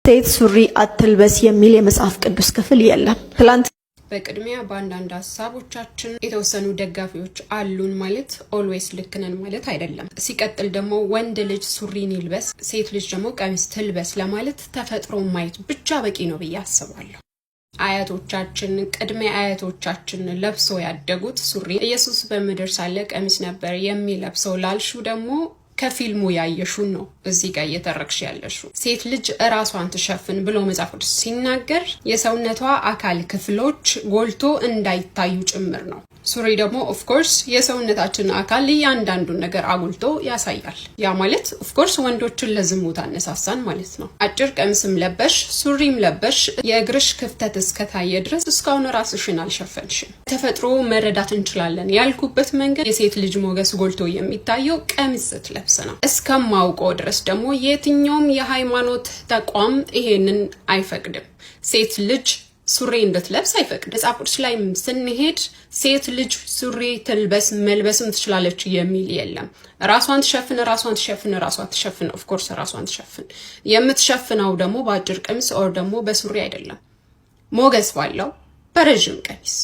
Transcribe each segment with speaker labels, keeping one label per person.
Speaker 1: ሴት ሱሪ አትልበስ የሚል የመጽሐፍ ቅዱስ ክፍል የለም። ትላንት
Speaker 2: በቅድሚያ በአንዳንድ ሀሳቦቻችን የተወሰኑ ደጋፊዎች አሉን ማለት ኦልዌይስ ልክ ነን ማለት አይደለም። ሲቀጥል ደግሞ ወንድ ልጅ ሱሪን ይልበስ፣ ሴት ልጅ ደግሞ ቀሚስ ትልበስ ለማለት ተፈጥሮ ማየት ብቻ በቂ ነው ብዬ አስባለሁ። አያቶቻችን ቅድመ አያቶቻችን ለብሶ ያደጉት ሱሪ ኢየሱስ በምድር ሳለ ቀሚስ ነበር የሚለብሰው ላልሹ ደግሞ ከፊልሙ ያየሹን ነው እዚህ ጋር እየተረክሽ ያለሽው። ሴት ልጅ ራሷን ትሸፍን ብሎ መጽሐፍ ቅዱስ ሲናገር የሰውነቷ አካል ክፍሎች ጎልቶ እንዳይታዩ ጭምር ነው። ሱሪ ደግሞ ኦፍ ኮርስ የሰውነታችን አካል እያንዳንዱን ነገር አጉልቶ ያሳያል። ያ ማለት ኦፍ ኮርስ ወንዶችን ለዝሙት አነሳሳን ማለት ነው። አጭር ቀሚስም ለበሽ ሱሪም ለበሽ የእግርሽ ክፍተት እስከታየ ድረስ እስካሁን ራስሽን አልሸፈንሽም። ተፈጥሮ መረዳት እንችላለን ያልኩበት መንገድ የሴት ልጅ ሞገስ ጎልቶ የሚታየው ቀሚስ ስትለብስ ነው። እስከማውቀው ድረስ ደግሞ የትኛውም የሃይማኖት ተቋም ይሄንን አይፈቅድም። ሴት ልጅ ሱሪ እንድትለብስ አይፈቅድም። መጽሐፍ ቅዱስ ላይ ስንሄድ ሴት ልጅ ሱሪ ትልበስ መልበስም ትችላለች የሚል የለም። ራሷን ትሸፍን ኦፍ ኮርስ ራሷን ትሸፍን። የምትሸፍነው ደግሞ በአጭር ቀሚስ ኦር ደግሞ በሱሪ አይደለም፣ ሞገስ ባለው በረጅም ቀሚስ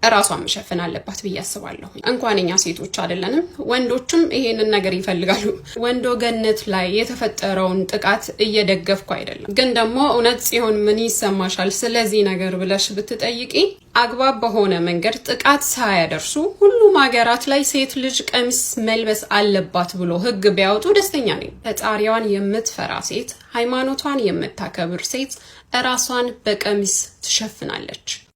Speaker 2: ራሷን መሸፈን አለባት ብዬ አስባለሁ። እንኳንኛ ሴቶች አይደለንም ወንዶችም ይሄንን ነገር ይፈልጋሉ። ወንዶ ገነት ላይ የተፈጠረውን ጥቃት እየደገፍኩ አይደለም፣ ግን ደግሞ እውነት ሲሆን ምን ይሰማሻል ስለዚህ ነገር ብለሽ ብትጠይቂ አግባብ በሆነ መንገድ ጥቃት ሳያደርሱ ሁሉም ሀገራት ላይ ሴት ልጅ ቀሚስ መልበስ አለባት ብሎ ሕግ ቢያወጡ ደስተኛ ነኝ። ፈጣሪዋን የምትፈራ ሴት፣ ሃይማኖቷን የምታከብር ሴት ራሷን በቀሚስ ትሸፍናለች።